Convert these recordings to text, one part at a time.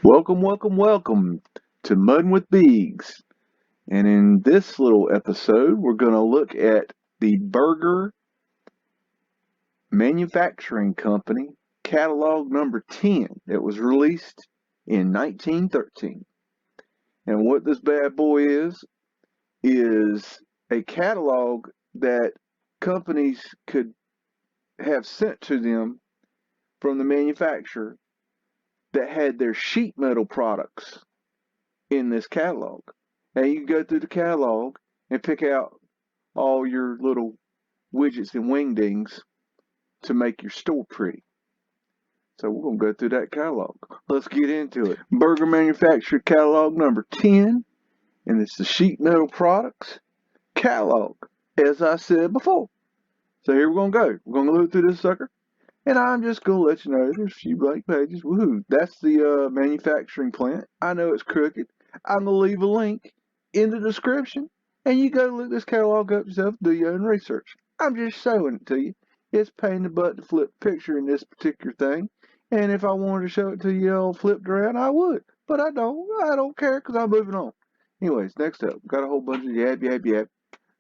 Welcome, welcome, welcome to Muddin with BEAGS. And in this little episode, we're going to look at the Burger Manufacturing Company catalog number 10 that was released in 1913. And what this bad boy is a catalog that companies could have sent to them from the manufacturer that had their sheet metal products in this catalog. And you can go through the catalog and pick out all your little widgets and wingdings to make your store pretty. So we're going to go through that catalog. Let's get into it. Burger Manufacturer catalog number 10, and it's the sheet metal products catalog, as I said before. So here we're going to go. We're going to look through this sucker, and I'm just going to let you know there's a few blank pages. Woohoo! That's the manufacturing plant. I know it's crooked. I'm going to leave a link in the description, and you go look this catalog up yourself, do your own research. I'm just showing it to you. It's pain in the butt to flip picture in this particular thing, and if I wanted to show it to you all flipped around, I would, but I don't. I don't care because I'm moving on. Anyways, next up, got a whole bunch of yab.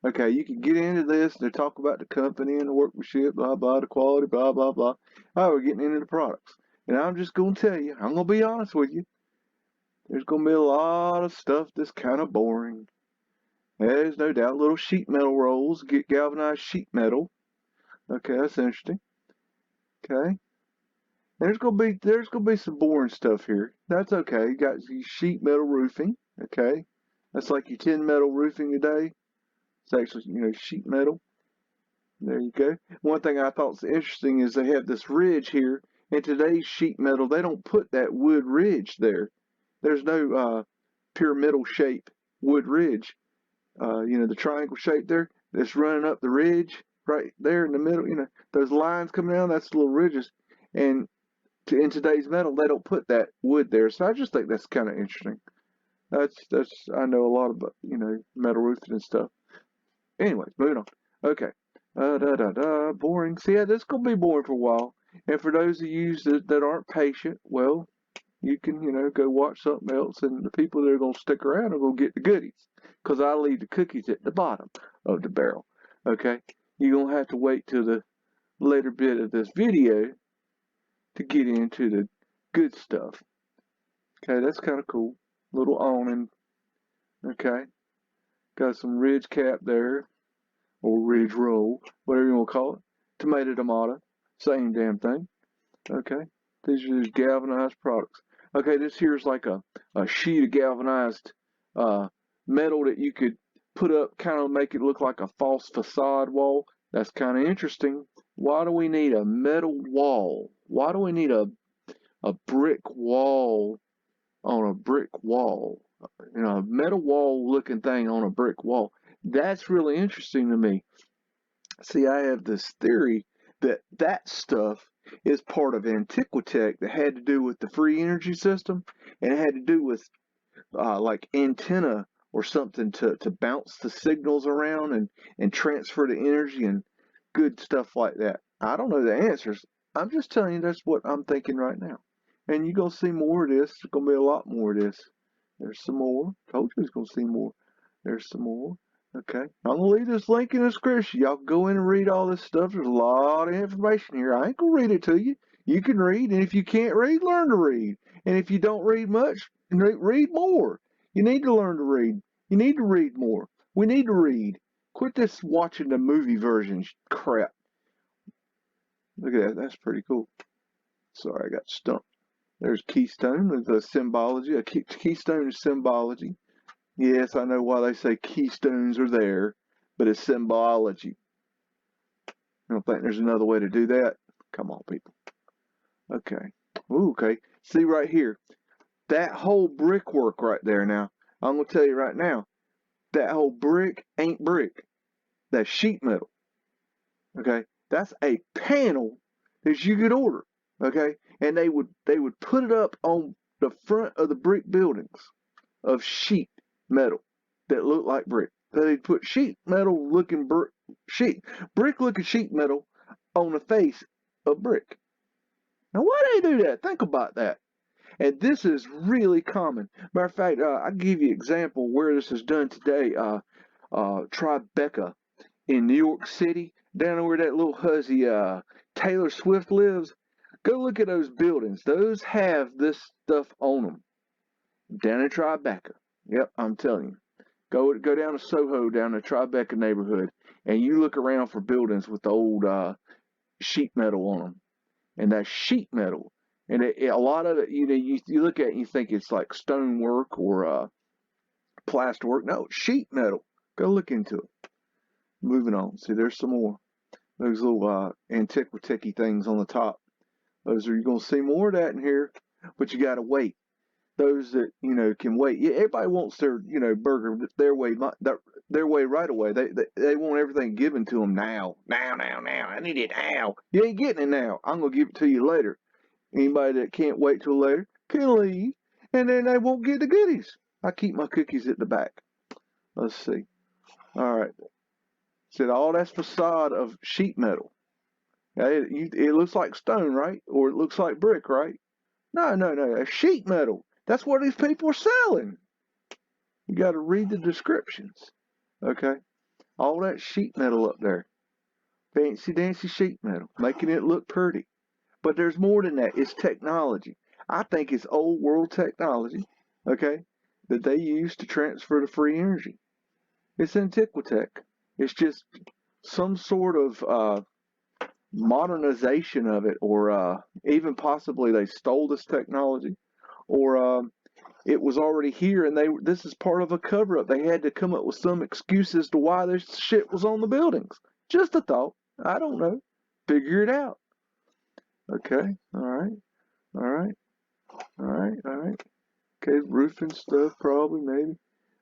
Okay, you can get into this. They talk about the company and the workmanship, blah, blah, the quality, blah, blah, blah. Oh, we're getting into the products. And I'm just going to tell you, I'm going to be honest with you. There's going to be a lot of stuff that's kind of boring. There's no doubt little sheet metal rolls, get galvanized sheet metal. Okay, that's interesting. Okay. There's gonna be some boring stuff here. That's okay. You got sheet metal roofing. Okay. That's like your tin metal roofing today. It's actually, sheet metal. There you go. One thing I thought was interesting is they have this ridge here. In today's sheet metal, they don't put that wood ridge there. There's no pyramidal shape wood ridge. The triangle shape there that's running up the ridge right there in the middle. Those lines coming down, that's little ridges. And in today's metal, they don't put that wood there. So I just think that's kind of interesting. That's I know a lot about metal roofing and stuff. Anyways, moving on. Okay. Boring. See, yeah, this is gonna be boring for a while. And for those of you that aren't patient, well, you can go watch something else, and the people that are gonna stick around are gonna get the goodies, cause I leave the cookies at the bottom of the barrel. Okay. You're gonna have to wait till the later bit of this video to get into the good stuff. Okay, that's kind of cool. Little awning. Okay, got some ridge cap there, or ridge roll, whatever you want to call it. Tomato, same damn thing. Okay, these are just galvanized products. Okay, this here is like a sheet of galvanized metal that you could put up, kind of make it look like a false facade wall. That's kind of interesting. Why do we need a metal wall? Why do we need a brick wall on a brick wall? A metal wall looking thing on a brick wall. That's really interesting to me. See, I have this theory that stuff is part of Antiquitech that had to do with the free energy system, and it had to do with like antenna or something to bounce the signals around and transfer the energy and good stuff like that. I don't know the answers. I'm just telling you that's what I'm thinking right now. And you're going to see more of this. There's going to be a lot more of this. There's some more. Told you there's going to see more. There's some more. Okay. I'm going to leave this link in the description. Y'all go in and read all this stuff. There's a lot of information here. I ain't going to read it to you. You can read. And if you can't read, learn to read. And if you don't read much, read more. You need to learn to read. You need to read more. We need to read. Quit this watching the movie version crap. Look at that. That's pretty cool. Sorry, I got stumped. There's keystone, the symbology. A keystone is symbology. Yes, I know why they say keystones are there, but it's symbology. I don't think there's another way to do that. Come on, people. Okay. Ooh, okay. See right here. That whole brickwork right there now. I'm going to tell you right now. That whole brick ain't brick. That's sheet metal. Okay. That's a panel that you could order. Okay. And they would put it up on the front of the brick buildings of sheet metal that look like brick. They'd put sheet metal looking brick looking sheet metal on the face of brick. Now why do they do that? Think about that. And this is really common. Matter of fact, I'll give you an example where this is done today. Tribeca in New York City, down where that little hussy Taylor Swift lives. Go look at those buildings. Those have this stuff on them. Down in Tribeca. Yep, I'm telling you. Go down to Soho, down the Tribeca neighborhood, and you look around for buildings with the old sheet metal on them. And that's sheet metal. And a lot of it, you look at it and you think it's like stonework or plasterwork. No, sheet metal. Go look into it. Moving on. See, there's some more. Those little antiquity things on the top. Those are, you're going to see more of that in here, but you got to wait. Those that, can wait. Yeah, everybody wants their, burger their way right away. They want everything given to them now. Now. I need it now. You ain't getting it now. I'm going to give it to you later. Anybody that can't wait till later can leave, and then they won't get the goodies. I keep my cookies at the back. Let's see. All right. Said all that's facade of sheet metal. It looks like stone, right? Or it looks like brick, right? No. That's sheet metal. That's what these people are selling. You got to read the descriptions. Okay? All that sheet metal up there. Fancy dancy sheet metal. Making it look pretty. But there's more than that. It's technology. I think it's old world technology, okay, that they use to transfer the free energy. It's antiquitech. It's just some sort of modernization of it, or even possibly they stole this technology, or it was already here and this is part of a cover-up. They had to come up with some excuse as to why this shit was on the buildings. Just a thought. I don't know. Figure it out. Okay, all right. Okay, roofing stuff, probably, maybe.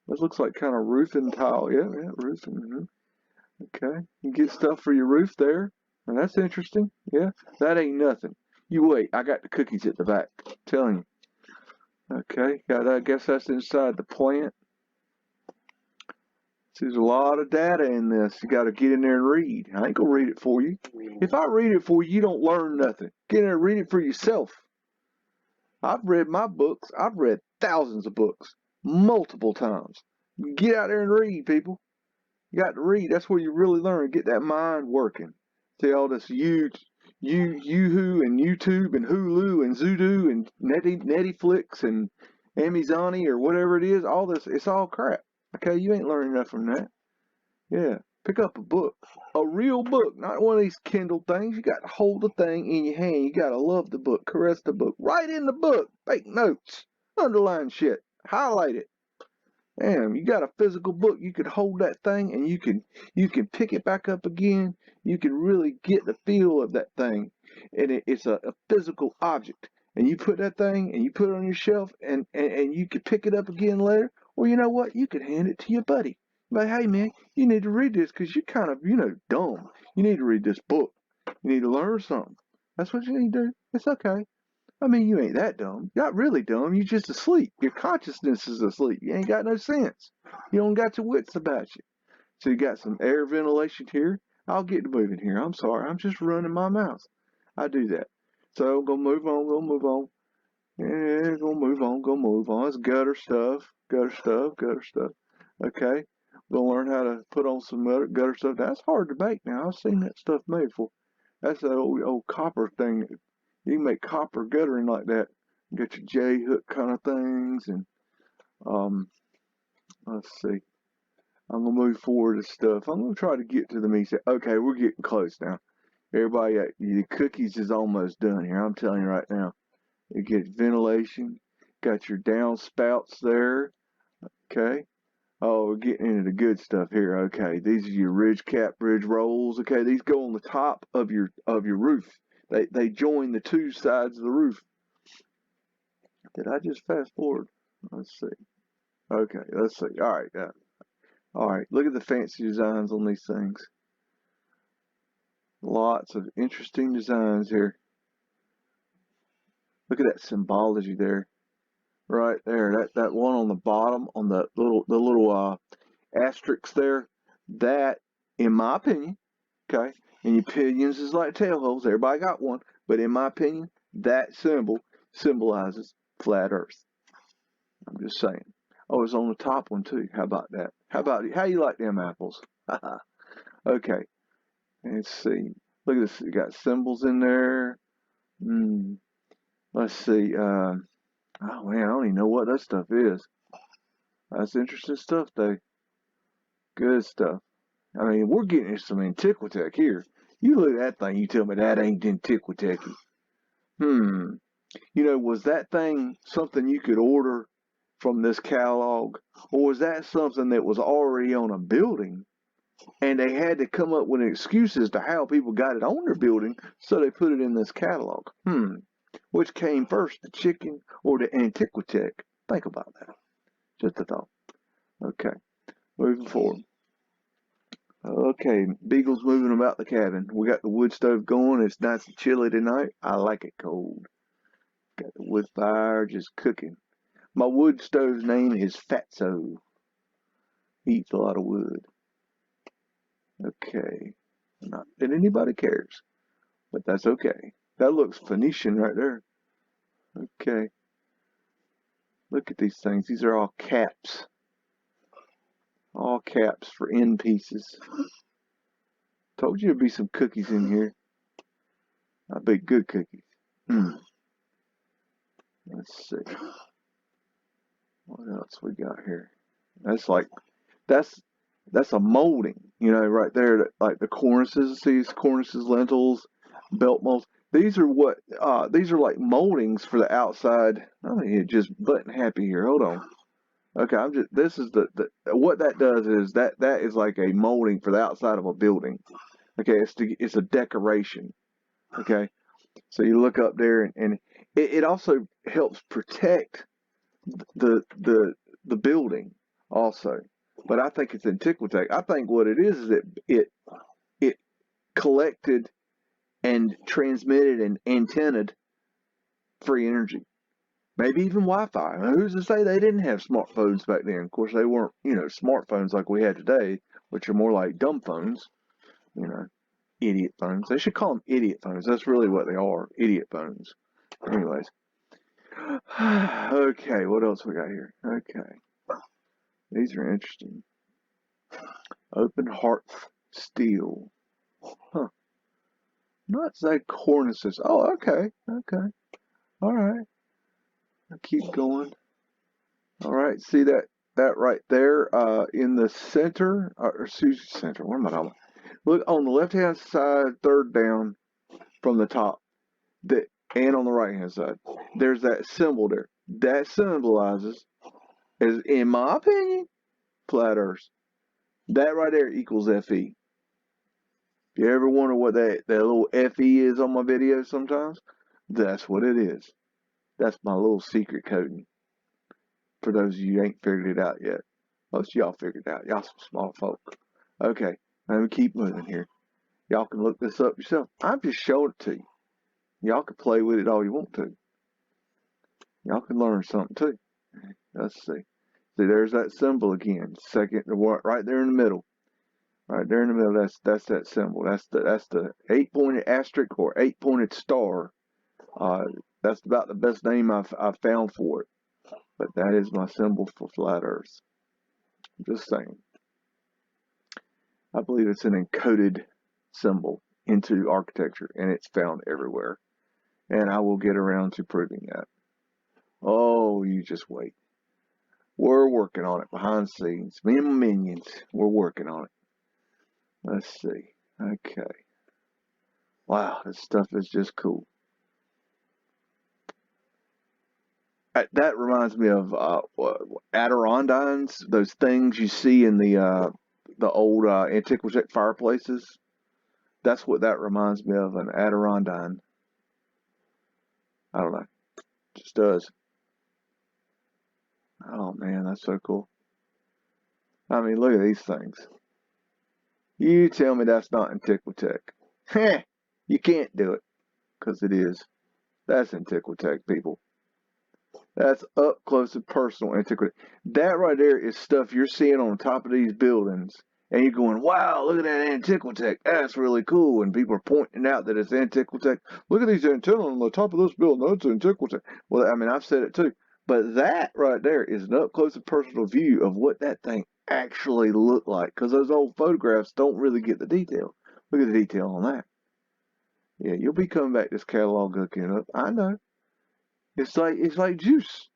This looks like kind of roofing tile. Yeah, roofing. Okay, you get stuff for your roof there, and that's interesting. Yeah, that ain't nothing. You wait, I got the cookies at the back. I'm telling you. Okay, I guess that's inside the plant. There's a lot of data in this. You got to get in there and read. I ain't gonna read it for you. If I read it for you, you don't learn nothing. Get in there and read it for yourself. I've read my books. I've read thousands of books multiple times. Get out there and read, people. You got to read. That's where you really learn. Get that mind working. See all this Yoo-hoo and YouTube and Hulu and Zudu and Netflix and Amazoni or whatever it is. All this, it's all crap. Okay, you ain't learning enough from that. Yeah, pick up a book, a real book, not one of these Kindle things. You got to hold the thing in your hand. You got to love the book, caress the book, write in the book, make notes, underline shit, highlight it. Damn, you got a physical book. You could hold that thing and you can pick it back up again. You can really get the feel of that thing, and it's a physical object. And you put that thing and you put it on your shelf, and you can pick it up again later. Or you know what? You could hand it to your buddy. Like, hey man, you need to read this because you're kind of, dumb. You need to read this book. You need to learn something. That's what you need to do. It's okay. I mean, you ain't that dumb. You're not really dumb. You're just asleep. Your consciousness is asleep. You ain't got no sense. You don't got your wits about you. So you got some air ventilation here. I'll get to moving here. I'm sorry. I'm just running my mouth. I do that. So I'm going to move on. Yeah, gonna move on. It's gutter stuff. Okay. We're gonna learn how to put on some gutter stuff. That's hard to make now. I've seen that stuff made before. That's that old copper thing. You can make copper guttering like that. Get your J hook kind of things, and let's see. I'm gonna move forward to stuff. I'm gonna try to get to the meat. Okay, we're getting close now. Everybody, the cookies is almost done here. I'm telling you right now. You get ventilation. Got your downspouts there. Okay. Oh, we're getting into the good stuff here. Okay, these are your ridge cap bridge rolls. Okay, these go on the top of your roof. They join the two sides of the roof. Did I just fast forward? Let's see. Okay, let's see. All right, all right. Look at the fancy designs on these things. Lots of interesting designs here. Look at that symbology there. Right there, that one on the bottom, on the little asterisk there, that, in my opinion, okay, and your opinions is like tail holes, everybody got one, but in my opinion, that symbol symbolizes Flat Earth. I'm just saying. Oh, it's on the top one too. How about that? How you like them apples? Okay. Let's see. Look at this. You got symbols in there. Let's see. Oh man, I don't even know what that stuff is. That's interesting stuff though. Good stuff. I mean, we're getting some Antiquitech here. You look at that thing, you tell me that ain't Antiquitech. You know, was that thing something you could order from this catalog? Or was that something that was already on a building and they had to come up with excuses to how people got it on their building, so they put it in this catalog? Which came first, the chicken or the Antiquitech? Think about that. Just a thought. Okay, moving forward. Okay, Beagle's moving about the cabin. We got the wood stove going. It's nice and chilly tonight. I like it cold. Got the wood fire just cooking. My wood stove's name is Fatso. He eats a lot of wood. Okay. Not that anybody cares, but that's okay. That looks Phoenician right there. Okay. Look at these things. These are all caps. All caps for end pieces. Told you there'd be some cookies in here. I bet good cookies. Let's see. What else we got here? That's like, that's a molding, you know, right there. Like the cornices, these cornices, lintels, belt molds. These are what, these are like moldings for the outside. I mean, just button happy here. Hold on. Okay, this is what that does is that is like a molding for the outside of a building. Okay, it's a decoration. Okay, so you look up there and it also helps protect the building also. But I think it's Antiquitech. I think what it is it collected and transmitted and antennaed free energy. Maybe even Wi-Fi. Now, who's to say they didn't have smartphones back then? Of course, they weren't, you know, smartphones like we have today, which are more like dumb phones, you know, idiot phones. They should call them idiot phones. That's really what they are, idiot phones. Anyways. Okay, what else we got here? Okay. These are interesting. Open hearth steel. Huh. Not say cornices. Oh, okay. Okay. All right. I'll keep going. All right. See that right there in the center, or center. What am I talking about? Look on the left-hand side, third down from the top, and on the right-hand side, there's that symbol there. That symbolizes, is in my opinion, flat Earth. That right there equals FE. If you ever wonder what that little FE is on my videos sometimes, that's what it is. That's my little secret coding. For those of you who ain't figured it out yet. Most of y'all figured it out. Y'all some smart folk. Okay, let me keep moving here. Y'all can look this up yourself. I'm just showing it to you. Y'all can play with it all you want to. Y'all can learn something too. Let's see. See, there's that symbol again. Second, right there in the middle. Right there in the middle, that's that symbol. That's the 8-pointed asterisk or 8-pointed star. That's about the best name I've found for it. But that is my symbol for flat Earth. I'm just saying. I believe it's an encoded symbol into architecture, and it's found everywhere. And I will get around to proving that. Oh, you just wait. We're working on it behind the scenes. Me and my minions, we're working on it. Let's see. Okay. Wow, this stuff is just cool. That reminds me of Adirondines, those things you see in the old Antiquitech fireplaces. That's what that reminds me of, an Adirondack. I don't know. Just does. Oh man, that's so cool. I mean, look at these things. You tell me that's not Antiquitech. Heh, you can't do it, because it is. That's Antiquitech, people. That's up close and personal Antiquitech. That right there is stuff you're seeing on top of these buildings and you're going, wow, look at that Antiquitech. That's really cool. And people are pointing out that it's Antiquitech. Look at these antennas on the top of this building. That's Antiquitech. Well, I mean, I've said it too. But that right there is an up-close and personal view of what that thing actually looked like. Because those old photographs don't really get the detail. Look at the detail on that. Yeah, you'll be coming back to this catalog looking up. I know. It's like juice.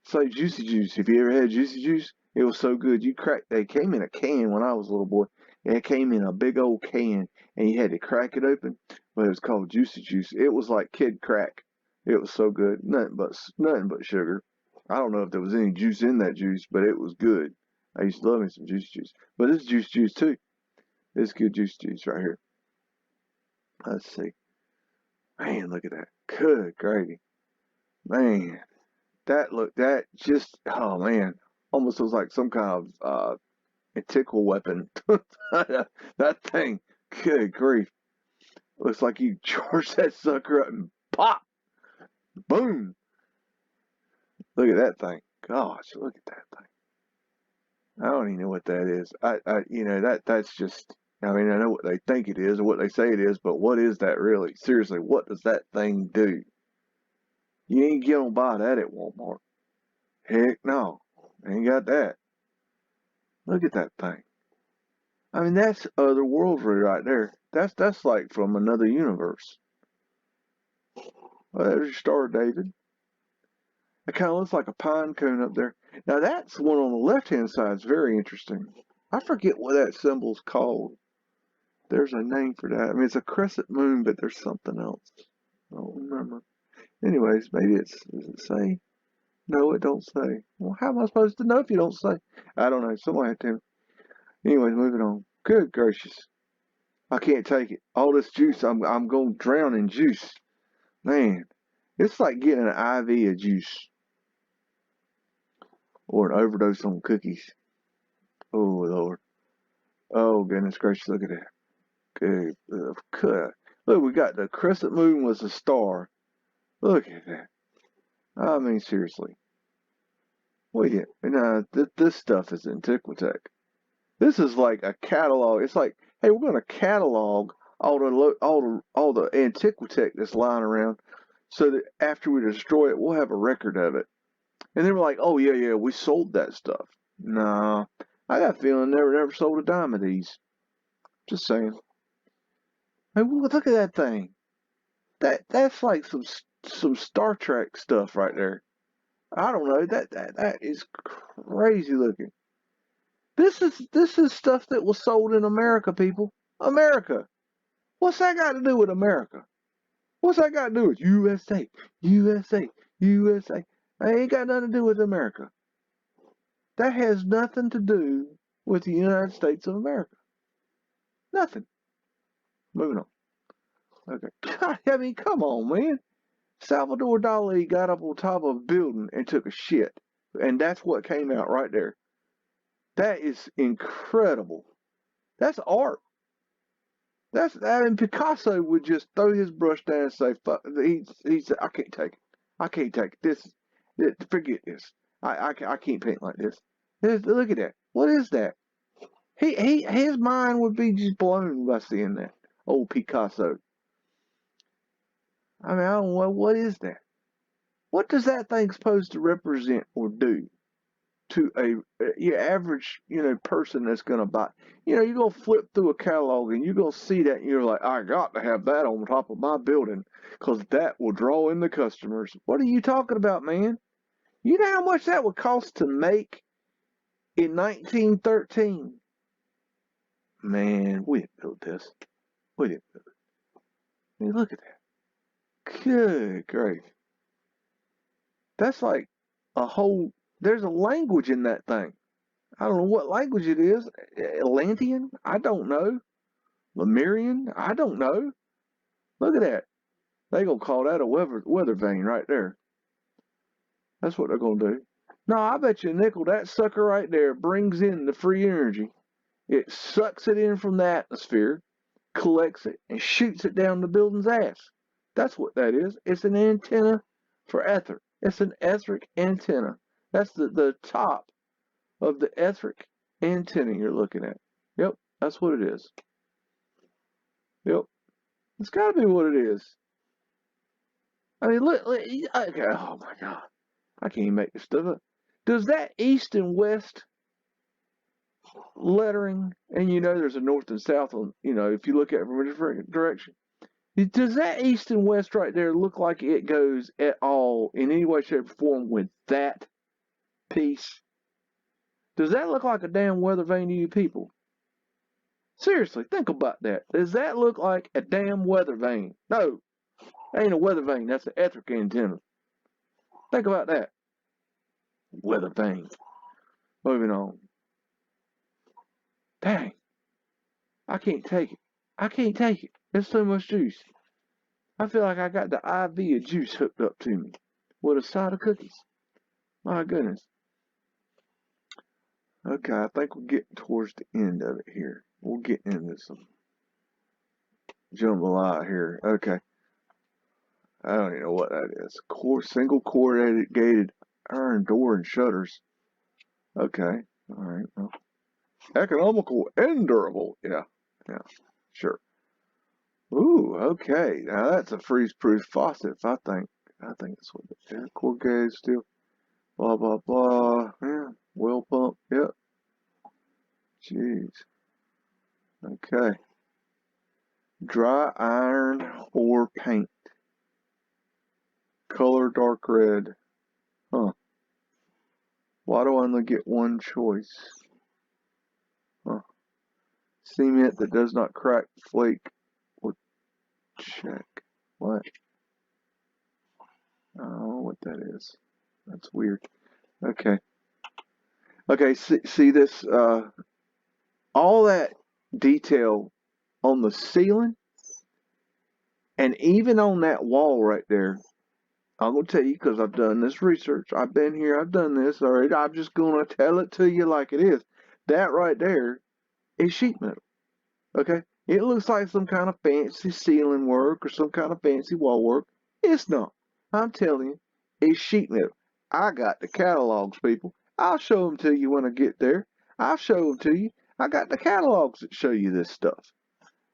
It's like Juicy Juice. Have you ever had Juicy Juice? It was so good. They came in a can when I was a little boy. It came in a big old can, and you had to crack it open. But it was called Juicy Juice. It was like kid crack. It was so good. Nothing but sugar. I don't know if there was any juice in that juice, but it was good. I used to love me some Juicy Juice. But this is Juicy Juice too. This good Juicy Juice right here. Let's see. Man, look at that. Good gravy. Man. That just, oh man, almost was like some kind of a tickle weapon. That thing, good grief. Looks like you charge that sucker up and pop, boom. Look at that thing. Gosh, look at that thing. I don't even know what that is. That's just, I mean, I know what they think it is or what they say it is, but what is that really? Seriously, what does that thing do? You ain't gonna buy that at Walmart. Heck no. Ain't got that. Look at that thing. I mean, that's otherworldly right there. That's like from another universe. Well, there's your star, David. It kind of looks like a pine cone up there. Now that's one on the left-hand side. It's very interesting. I forget what that symbol's called. There's a name for that. I mean, it's a crescent moon, but there's something else. I don't remember. Anyways, maybe does it say? No, it don't say. Well, how am I supposed to know if you don't say? I don't know. Somebody had to. Anyways, moving on. Good gracious. I can't take it. All this juice, I'm going to drown in juice. Man, it's like getting an IV of juice. Or an overdose on cookies. Oh, Lord. Oh, goodness gracious, look at that. Good. Good. Look, we got the crescent moon was a star. Look at that. I mean, seriously. Wait a minute. This stuff is Antiquitech. This is like a catalog. It's like, hey, we're going to catalog all the Antiquitech that's lying around, so that after we destroy it, we'll have a record of it. And they were like, oh yeah, we sold that stuff. Nah, I got a feeling never sold a dime of these. Just saying. Hey, look at that thing. That's like some Star Trek stuff right there. I don't know. That is crazy looking. This is stuff that was sold in America, people. America. What's that got to do with America? What's that got to do with USA? USA. USA. That ain't got nothing to do with America. That has nothing to do with the United States of America. Nothing. Moving on. Okay. God, I mean, come on, man. Salvador Dali got up on top of a building and took a shit. And that's what came out right there. That is incredible. That's art. I mean, Picasso would just throw his brush down and say, "Fuck." He said, "I can't take it. I can't take it. Forget this. I can't paint like this." Look at that. What is that? His mind would be just blown by seeing that. Old Picasso. I mean, I don't know, what is that? What does that thing supposed to represent or do to your average, person that's gonna buy? You're gonna flip through a catalog and you're gonna see that and you're like, I got to have that on top of my building because that will draw in the customers. What are you talking about, man? You know how much that would cost to make in 1913? Man, we didn't build this. We didn't build it. I mean, look at that. Good grief. That's like there's a language in that thing. I don't know what language it is. Atlantean? I don't know. Lemurian? I don't know. Look at that. They gonna call that a weather vane right there. That's what they're gonna do. No, I bet you a nickel that sucker right there brings in the free energy. It sucks it in from the atmosphere, collects it, and shoots it down the building's ass. That's what that is. It's an antenna for ether. It's an etheric antenna. That's the top of the etheric antenna you're looking at. Yep, that's what it is. Yep, it's got to be what it is. I mean, look, okay, oh my God, I can't even make this stuff up. Does that east and west lettering, and you know there's a north and south on, you know, if you look at it from a different direction, does that east and west right there look like it goes at all in any way, shape, or form with that piece? Does that look like a damn weather vane to you people? Seriously, think about that. Does that look like a damn weather vane? No, that ain't a weather vane. That's an etheric antenna. Think about that. Weather vane. Moving on. Dang, I can't take it. I can't take it. There's so much juice. I feel like I got the IV of juice hooked up to me with a side of cookies. My goodness. Okay, I think we're getting towards the end of it here. We'll get into some jambalaya here. Okay. I don't even know what that is. Single corrugated iron door and shutters. Okay. All right. Well, economical and durable. Yeah. Yeah. Sure. Ooh. Okay. Now that's a freeze-proof faucet. I think. I think that's what it is. Corrugated steel. Blah blah blah. Yeah. Well pump. Yep. Jeez. Okay. Dry iron or paint. Color dark red. Huh. Why do I only get one choice? Huh. Cement that does not crack, flake, or check. What? I don't know what that is. That's weird. Okay. Okay, see this, all that detail on the ceiling and even on that wall right there. I'm going to tell you because I've done this research. I've been here. I've done this. All right. I'm just going to tell it to you like it is. That right there is sheet metal. Okay. It looks like some kind of fancy ceiling work or some kind of fancy wall work. It's not. I'm telling you, it's sheet metal. I got the catalogs, people. I'll show them to you when I get there. I'll show them to you. I got the catalogs that show you this stuff.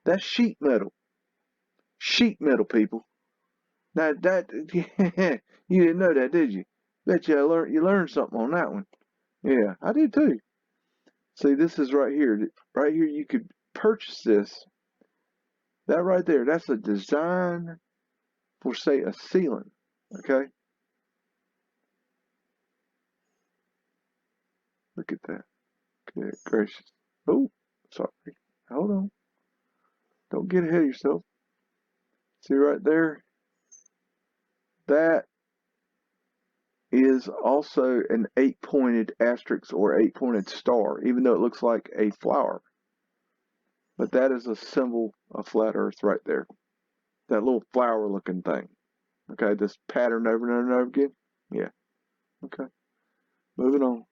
That's sheet metal. Sheet metal, people. Now that you didn't know that, did you? Bet you you learned something on that one. Yeah, I did too. See, this is right here. Right here, you could purchase this. That right there, that's a design for, say, a ceiling. Okay, look at that. Good gracious. Oh, sorry. Hold on. Don't get ahead of yourself. See right there? That is also an 8-pointed asterisk or 8-pointed star, even though it looks like a flower. But that is a symbol of flat Earth right there. That little flower looking thing. Okay, this pattern over and over again. Yeah. Okay. Moving on.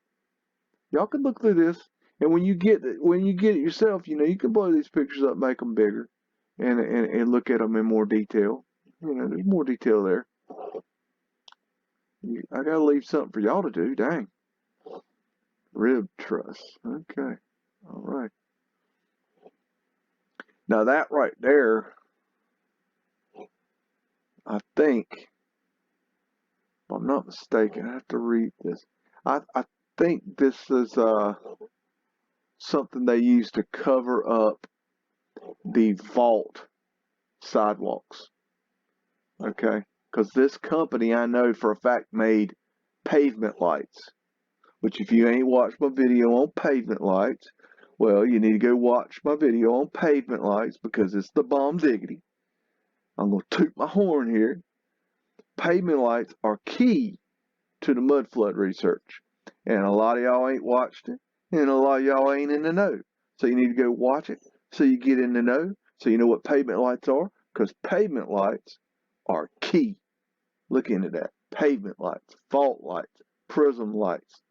Y'all can look through this, and when you get it yourself, you know, you can blow these pictures up, make them bigger, and look at them in more detail. You know, there's more detail there. I gotta leave something for y'all to do. Dang. Rib truss. Okay. All right. Now that right there, I think, if I'm not mistaken, I have to read this. I think this is something they use to cover up the vault sidewalks. Okay, because this company I know for a fact made pavement lights. Which, if you ain't watched my video on pavement lights, well, you need to go watch my video on pavement lights because it's the bomb diggity. I'm gonna toot my horn here. Pavement lights are key to the Mudflood research. And a lot of y'all ain't watched it, and a lot of y'all ain't in the know. So you need to go watch it so you get in the know, so you know what pavement lights are, because pavement lights are key. Look into that. Pavement lights, fault lights, prism lights,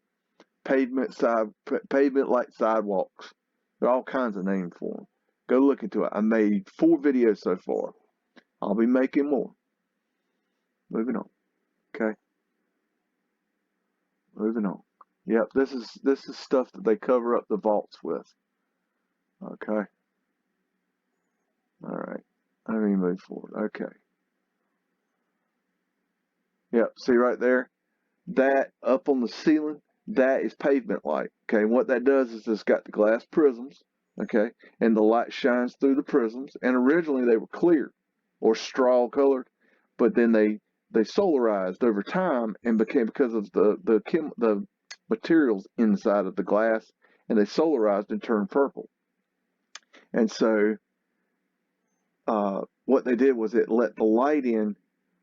pavement light sidewalks. There are all kinds of names for them. Go look into it. I made 4 videos so far. I'll be making more. Moving on. Okay. Moving on. Yep, this is stuff that they cover up the vaults with. Okay. All right. Let me move forward. Okay. Yep. See right there? That up on the ceiling, that is pavement light. Okay. And what that does is it's got the glass prisms. Okay. And the light shines through the prisms. And originally they were clear or straw colored, but then they solarized over time and became, because of the materials inside of the glass, and they solarized and turned purple. And so what they did was it let the light in.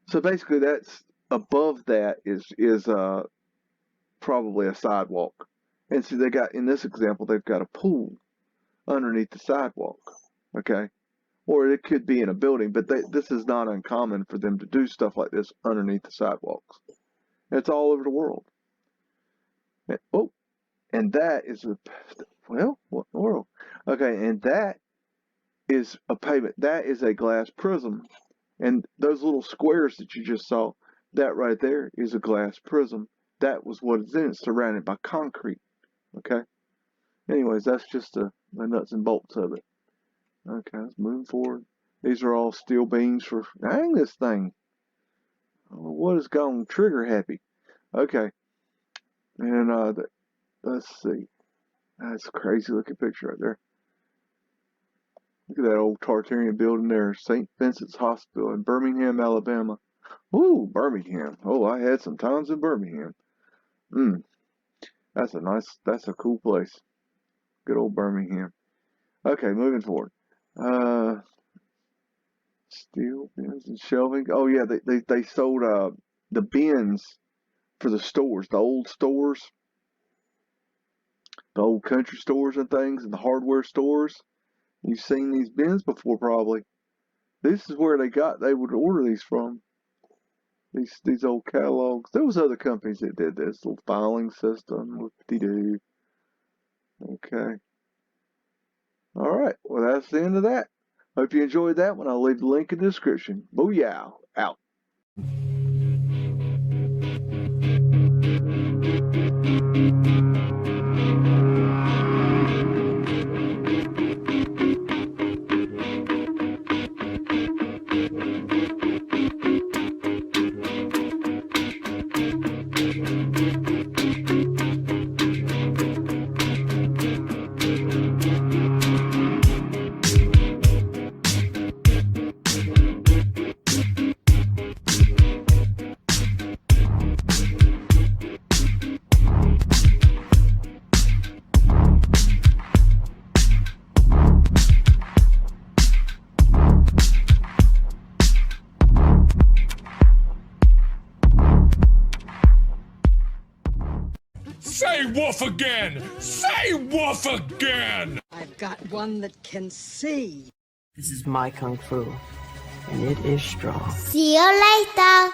So basically, that's above that is probably a sidewalk. And so they got, in this example, they've got a pool underneath the sidewalk. Okay. Or it could be in a building, but this is not uncommon for them to do stuff like this underneath the sidewalks. It's all over the world. And, oh, and that is well, what in the world? Okay, and that is a pavement. That is a glass prism. And those little squares that you just saw, that right there is a glass prism. That was what it's in. It's surrounded by concrete. Okay? Anyways, that's just the nuts and bolts of it. Okay, let's move forward. These are all steel beams for, dang, this thing. What is gone trigger happy? Okay. And let's see. That's a crazy looking picture right there. Look at that old Tartarian building there, St. Vincent's Hospital in Birmingham, Alabama. Ooh, Birmingham. Oh, I had some times in Birmingham. That's a cool place. Good old Birmingham. Okay, moving forward. Steel bins and shelving. Oh yeah, they sold the bins for the stores, the old stores, the old country stores and things, and the hardware stores. You've seen these bins before, probably. This is where they would order these from. These old catalogs. There was other companies that did this little filing system. Whoop-de-doo. Okay. All right. Well, that's the end of that. Hope you enjoyed that one. I'll leave the link in the description. Booyah. Out. Say woof again! Say woof again! I've got one that can see. This is my kung fu, and it is strong. See you later.